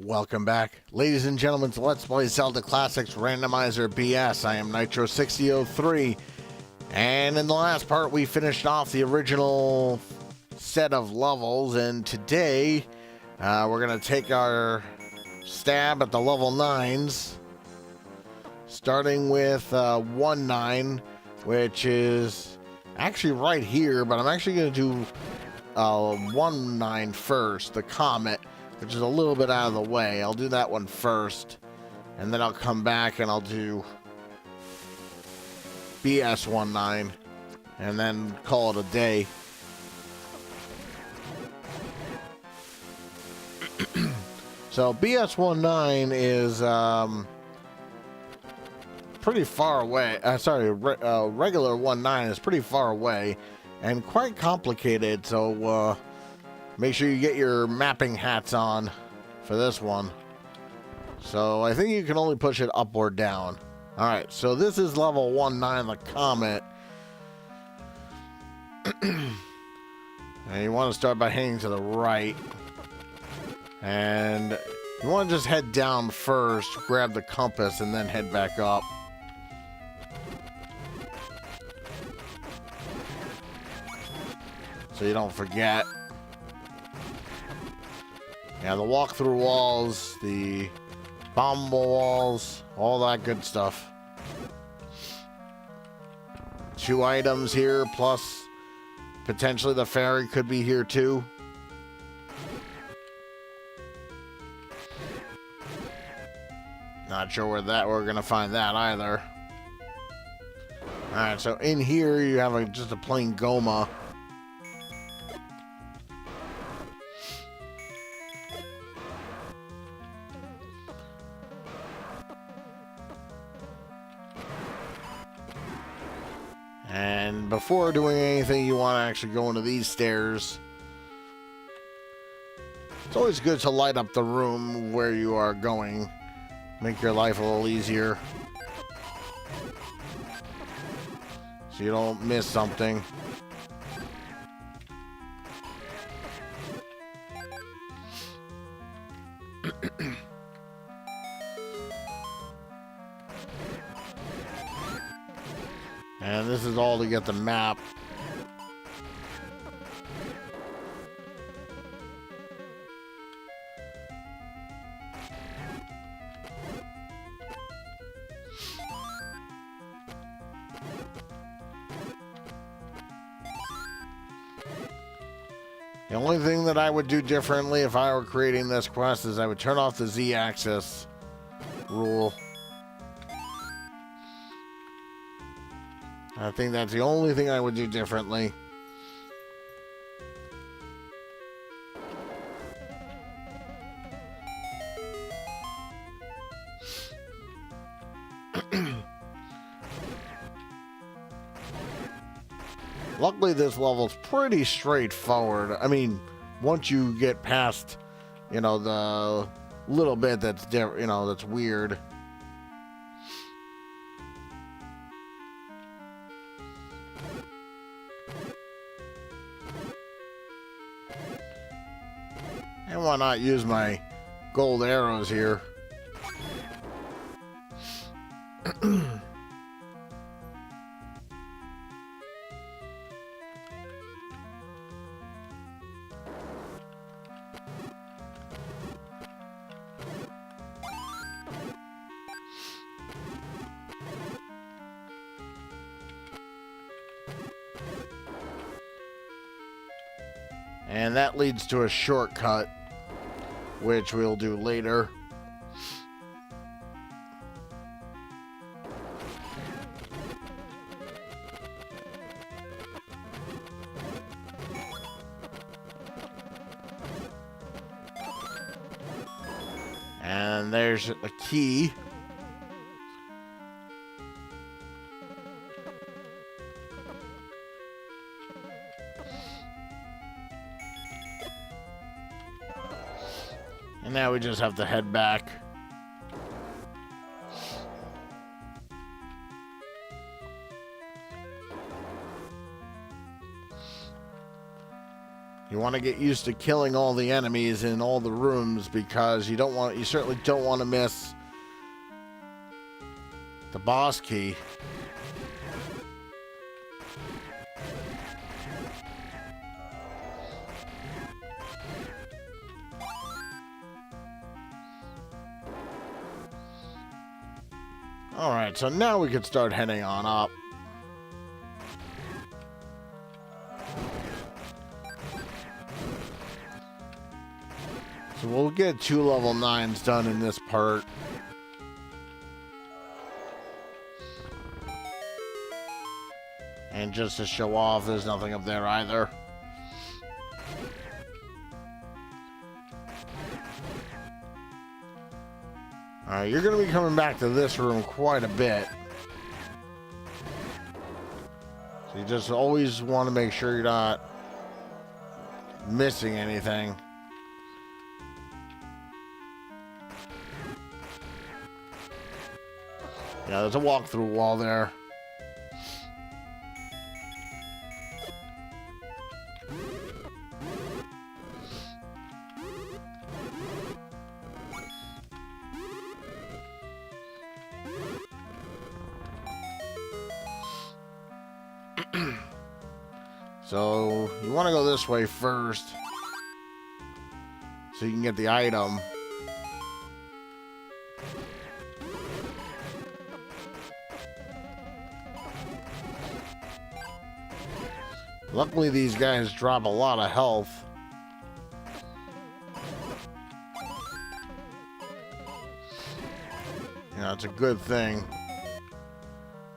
Welcome back, ladies and gentlemen, to Let's Play Zelda Classics Randomizer BS. I am Nitro6003, and in the last part we finished off the original set of levels, and today we're going to take our stab at the level 9s, starting with 1-9, which is actually right here, but I'm actually going to do 1-9 first, the Comet, which is a little bit out of the way. I'll do that one first, and then I'll come back and I'll do BS19, and then call it a day. So BS19 is pretty far away. Regular 19 is pretty far away and quite complicated, so make sure you get your mapping hats on for this one. So I think you can only push it up or down. Alright, so this is level 19, the Comet. And you want to start by heading to the right. And you want to just head down first, grab the compass, and then head back up. So you don't forget. Yeah, the walk-through walls, the bomb walls, all that good stuff. 2 items here, plus potentially the fairy could be here too. Not sure where we're gonna find that either. Alright, so in here you have just a plain Goma. And before doing anything, you want to actually go into these stairs. It's always good to light up the room where you are going. Make your life a little easier, so you don't miss something. And this is all to get the map. The only thing that I would do differently if I were creating this quest is I would turn off the Z-axis rule. I think that's the only thing I would do differently. Luckily, this level's pretty straightforward. I mean, once you get past, you know, the little bit that's that's weird. And why not use my gold arrows here? And that leads to a shortcut, which we'll do later. And there's a key. And now we just have to head back. You want to get used to killing all the enemies in all the rooms because you certainly don't want to miss the boss key. Alright, so now we can start heading on up. So we'll get 2 level 9s done in this part. And just to show off, there's nothing up there either. Alright, you're going to be coming back to this room quite a bit. So you just always want to make sure you're not missing anything. Yeah, there's a walk-through wall there. So, you want to go this way first, so you can get the item. Luckily, these guys drop a lot of health. You know, it's a good thing.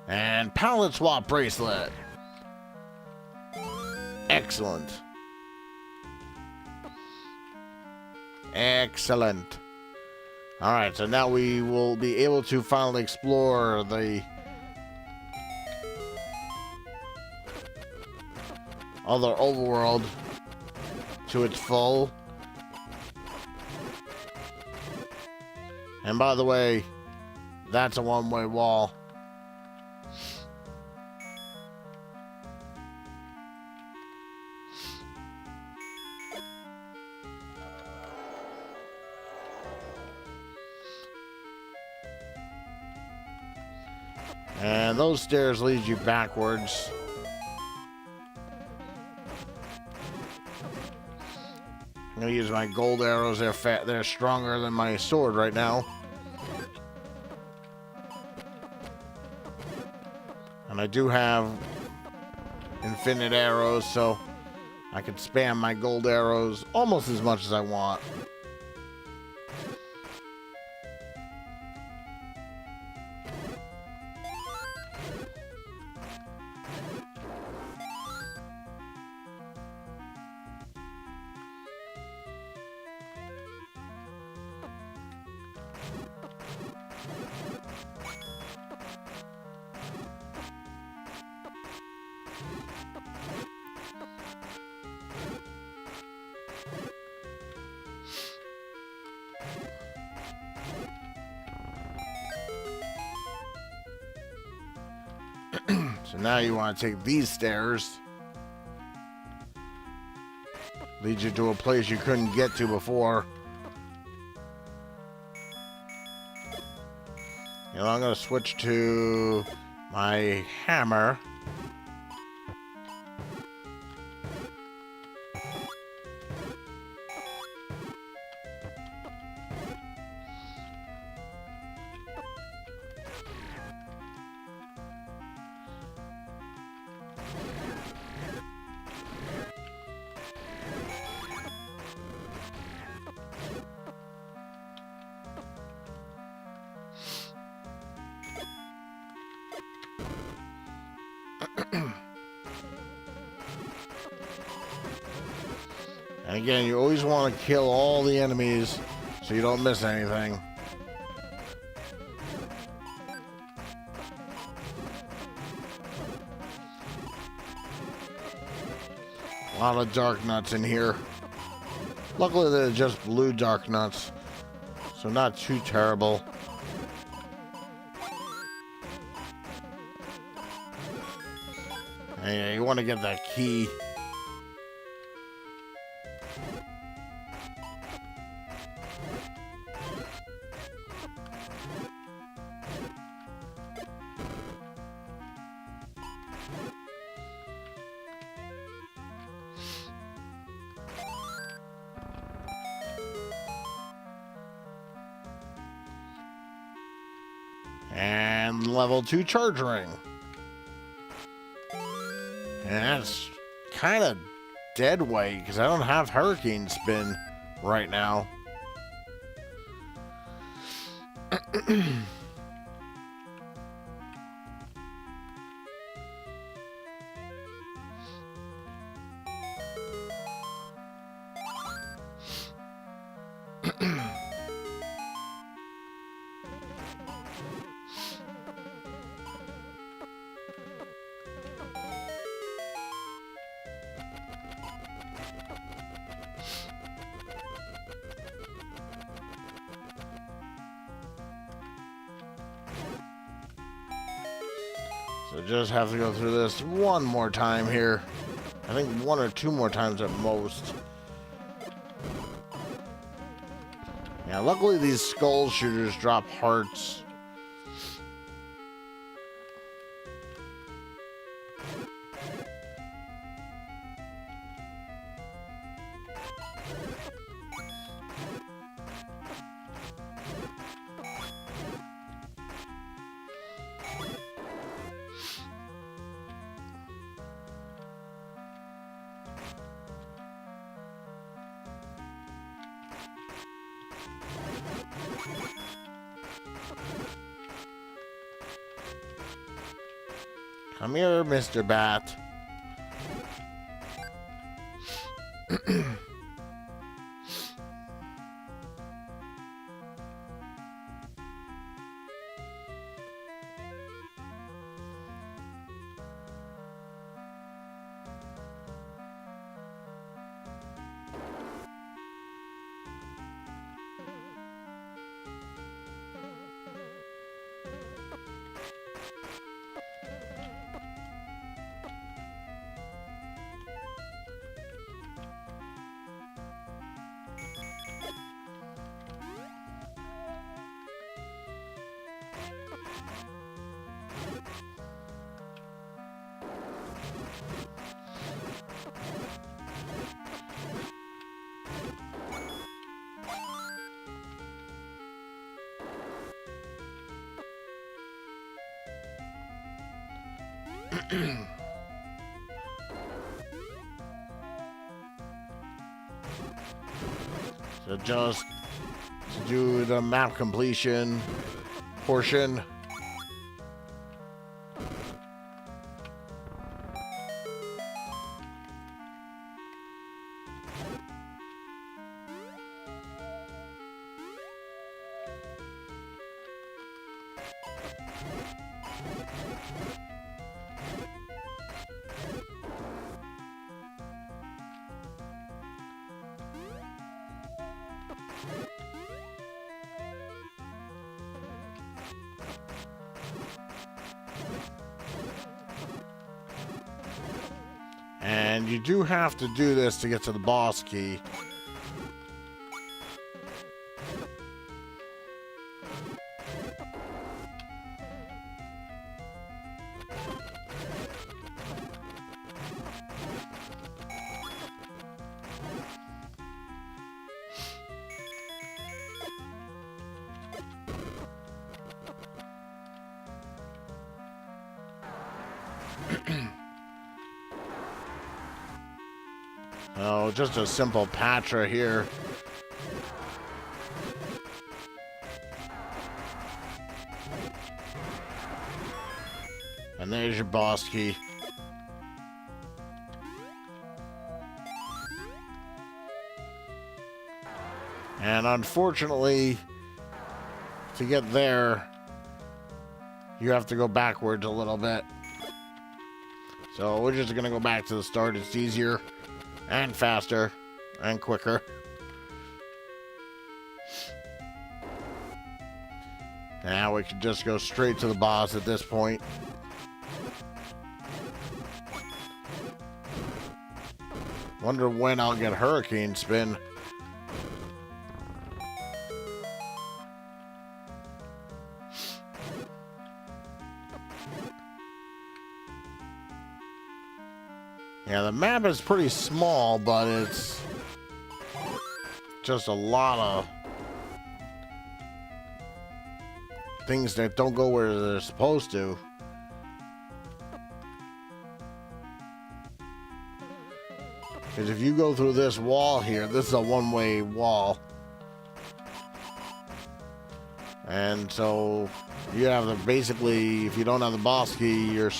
And palette swap bracelet. Excellent. Excellent. Alright, so now we will be able to finally explore the other overworld to its full. And by the way, that's a one-way wall. And those stairs lead you backwards. I'm gonna use my gold arrows. They're stronger than my sword right now. And I do have infinite arrows, so I can spam my gold arrows almost as much as I want. So now you want to take these stairs. Leads you to a place you couldn't get to before. You know, I'm going to switch to my hammer. And again, you always want to kill all the enemies so you don't miss anything. A lot of dark nuts in here. Luckily, they're just blue dark nuts, so not too terrible. And yeah, you want to get that key. And level 2 charge ring. And that's kind of dead weight because I don't have hurricane spin right now. So just have to go through this one more time here. I think 1 or 2 more times at most. Yeah, luckily these skull shooters drop hearts. Come here, Mr. Bat. So just to do the map completion portion. And you do have to do this to get to the boss key. Oh, just a simple Patra here. And there's your boss key. And unfortunately, to get there, you have to go backwards a little bit. So we're just gonna go back to the start. It's easier and faster and quicker. Now we can just go straight to the boss at this point. Wonder when I'll get Hurricane Spin. Yeah, the map is pretty small, but it's just a lot of things that don't go where they're supposed to. Because if you go through this wall here, this is a one-way wall. And so you have to basically, if you don't have the boss key, you're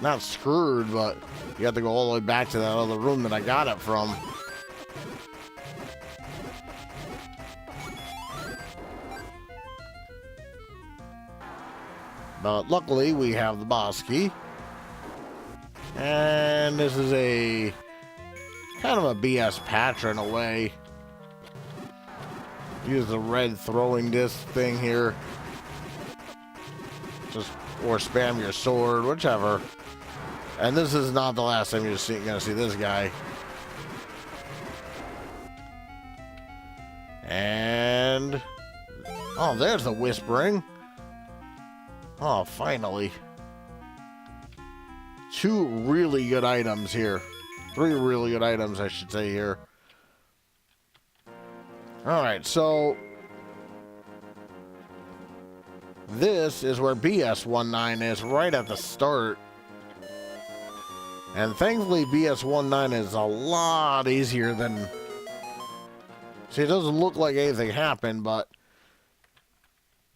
not screwed, but you have to go all the way back to that other room that I got it from. But luckily, we have the boss key. And this is a kind of a BS patch in a way. Use the red throwing disc thing here. Just, or spam your sword, whichever. And this is not the last time you're gonna see this guy. And oh, there's the whispering. Oh, finally. 2 really good items here. 3 really good items, I should say, here. Alright, so this is where BS19 is, right at the start. And thankfully, BS19 is a lot easier than... See, it doesn't look like anything happened, but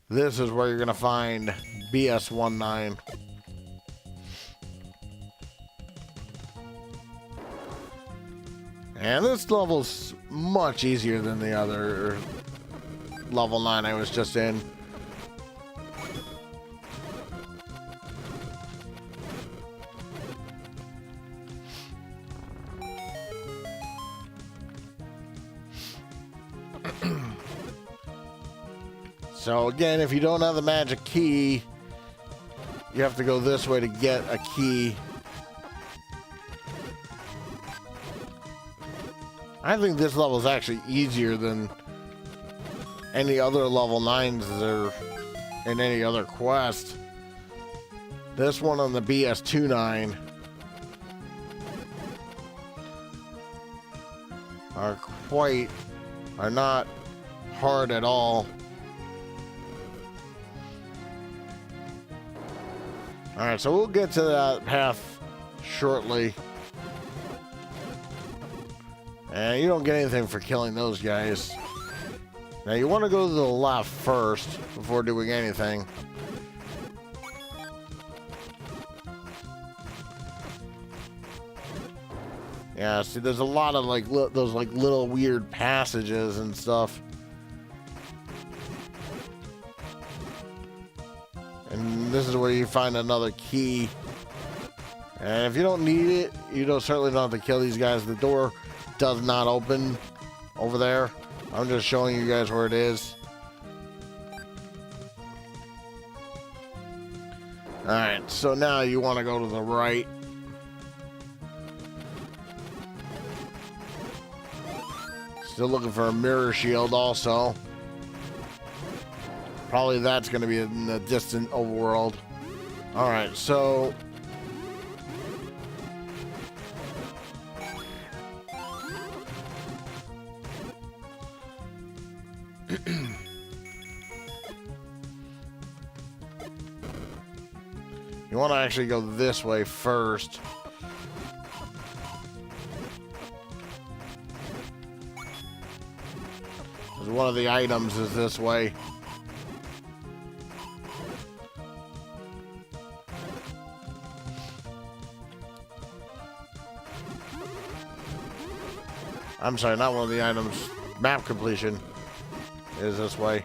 this is where you're going to find BS19. And this level's much easier than the other level 9 I was just in. So again, if you don't have the magic key, you have to go this way to get a key. I think this level is actually easier than any other level 9s or in any other quest. This one on the BS29 are not hard at all. Alright, so we'll get to that path shortly. And you don't get anything for killing those guys. Now you want to go to the left first before doing anything. Yeah, see, there's a lot of like those like little weird passages and stuff. And this is where you find another key. And if you don't need it, you certainly don't have to kill these guys. The door does not open over there. I'm just showing you guys where it is. Alright, so now you want to go to the right. Still looking for a mirror shield also. Probably that's going to be in the distant overworld. Alright, so you want to actually go this way first. Because one of the items is this way. I'm sorry, not one of the items. Map completion is this way.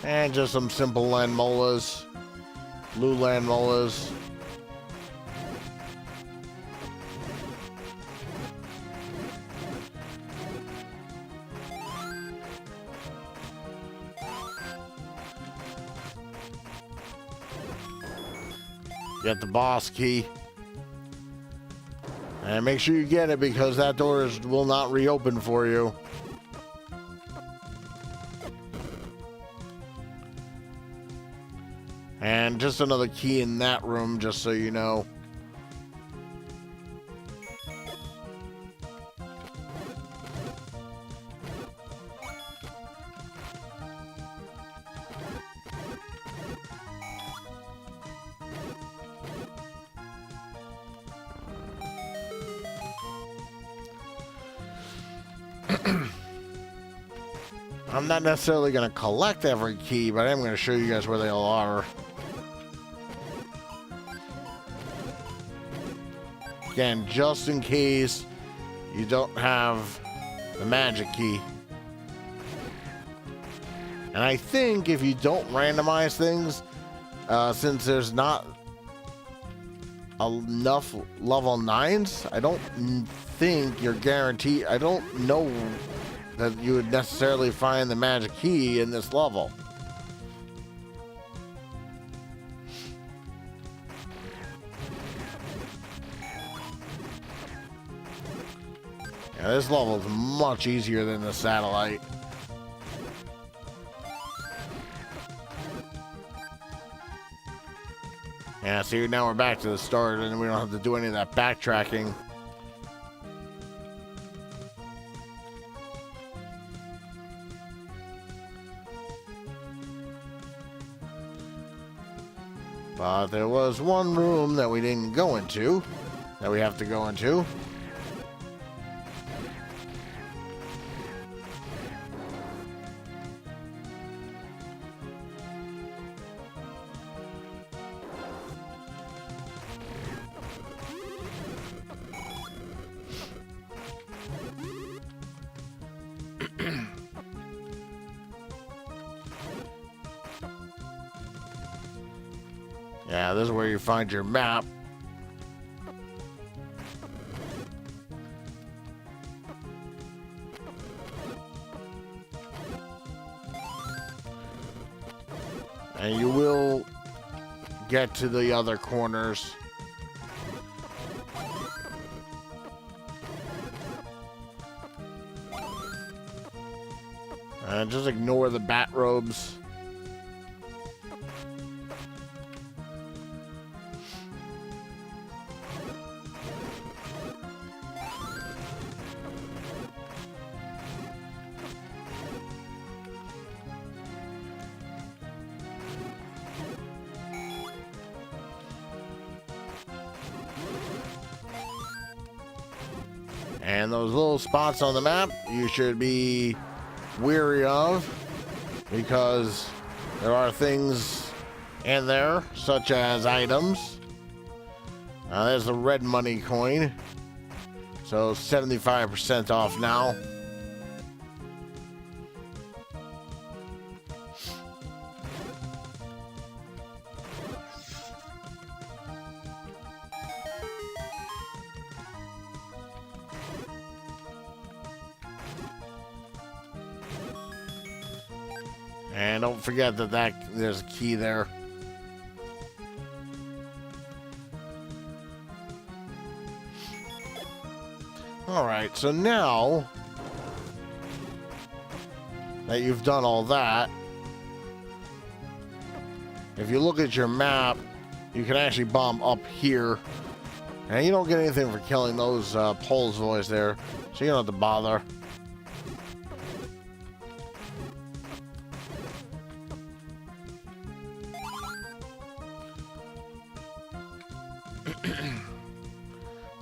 And just some simple land molas. Blue land molas. Get the boss key. And make sure you get it because that door will not reopen for you. And just another key in that room, just so you know. I'm not necessarily going to collect every key, but I am going to show you guys where they all are. Again, just in case you don't have the magic key. And I think if you don't randomize things, since there's not enough level 9s, I don't think you're guaranteed. I don't know that you would necessarily find the magic key in this level. Yeah, this level is much easier than the satellite. Yeah, see, now we're back to the start, and we don't have to do any of that backtracking. But there was one room that we didn't go into, that we have to go into. Yeah, this is where you find your map. And you will get to the other corners. And just ignore the bat robes. And those little spots on the map you should be weary of, because there are things in there, such as items. There's the red money coin. So 75% off now. And don't forget that there's a key there. Alright, so now that you've done all that, if you look at your map, you can actually bomb up here. And you don't get anything for killing those Poles boys there, so you don't have to bother.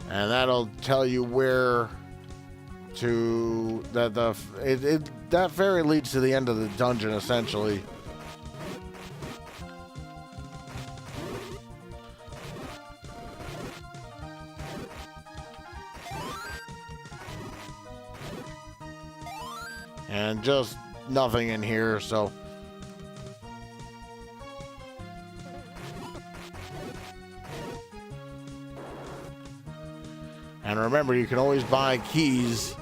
And that'll tell you where to that ferry leads to the end of the dungeon, essentially. And just nothing in here, so and remember, you can always buy keys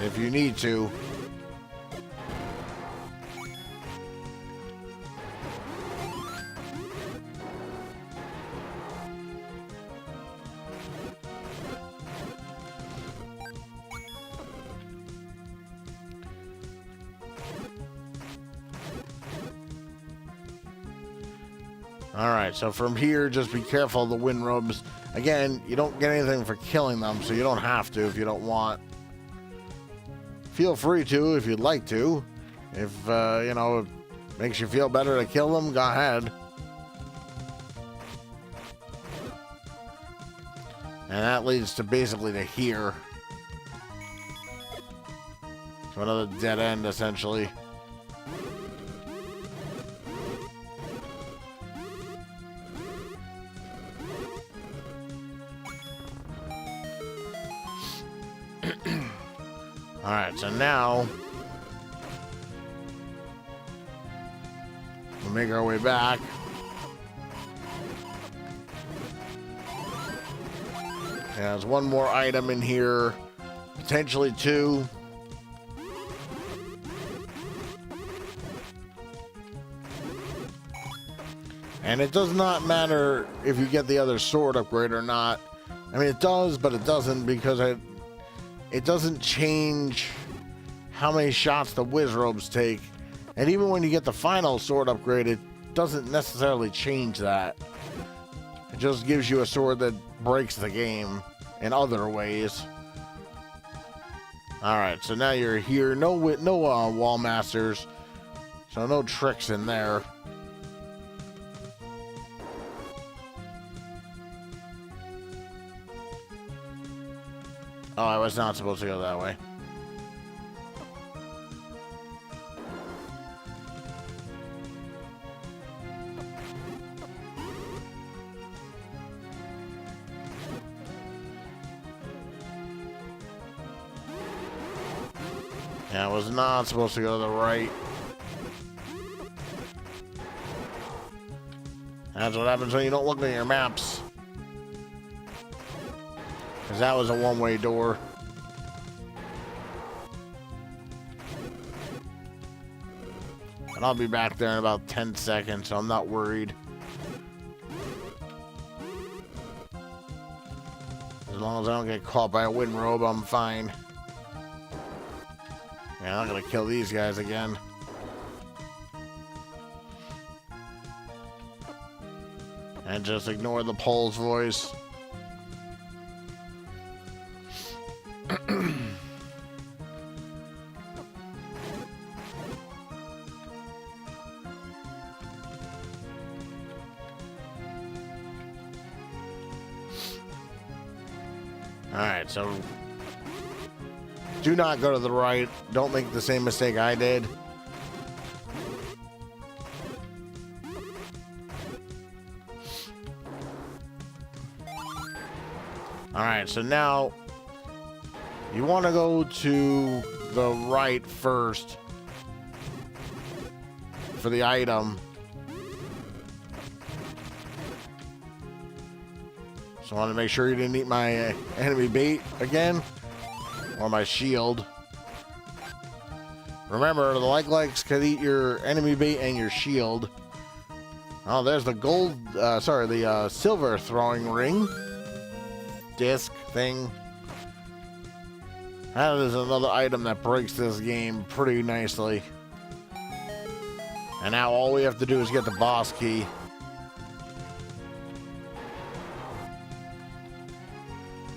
if you need to. Alright, so from here, just be careful of the wind robes. Again, you don't get anything for killing them, so you don't have to if you don't want. Feel free to if you'd like to. If, you know, it makes you feel better to kill them, go ahead. And that leads to basically to here. So another dead end, essentially. Alright, so now we'll make our way back. Yeah, there's one more item in here, potentially two. And it does not matter if you get the other sword upgrade or not. I mean, it does, but it doesn't, because it doesn't change how many shots the whiz robes take. And even when you get the final sword upgrade, it doesn't necessarily change that. It just gives you a sword that breaks the game in other ways. Alright, so now you're here. No wall masters, so no tricks in there. Oh, I was not supposed to go that way. Yeah, I was not supposed to go to the right. That's what happens when you don't look at your maps. Because that was a one-way door. And I'll be back there in about 10 seconds, so I'm not worried. As long as I don't get caught by a wind robe, I'm fine. Yeah, I'm not gonna kill these guys again. And just ignore the pole's voice. Alright, so do not go to the right. Don't make the same mistake I did. Alright, so now you want to go to the right first for the item. So I want to make sure you didn't eat my enemy bait again, or my shield. Remember, the like-likes can eat your enemy bait and your shield. Oh, there's the gold, the silver throwing ring. Disc thing. That is another item that breaks this game pretty nicely. And now all we have to do is get the boss key.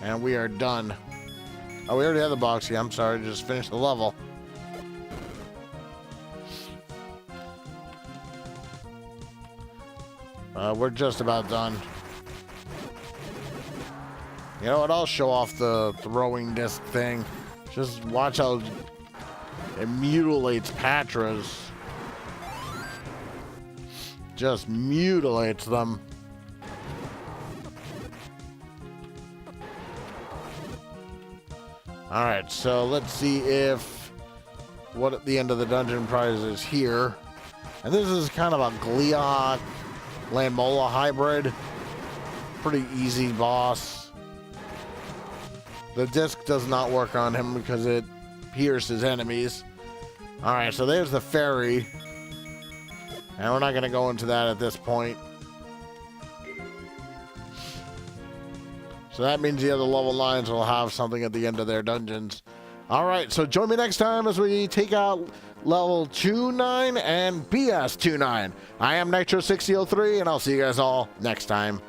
And we are done. Oh, we already had the box key. I'm sorry, just finished the level. We're just about done. You know what? I'll show off the throwing disc thing. Just watch how it mutilates Patras. Just mutilates them. Alright, so let's see if what at the end of the dungeon prize is here. And this is kind of a Gleeok Landmola hybrid. Pretty easy boss. The disc does not work on him because it pierces enemies. Alright, so there's the ferry. And we're not going to go into that at this point. So that means the other level 9s will have something at the end of their dungeons. All right, so join me next time as we take out level 29 and BS29. I am Nitro6003, and I'll see you guys all next time.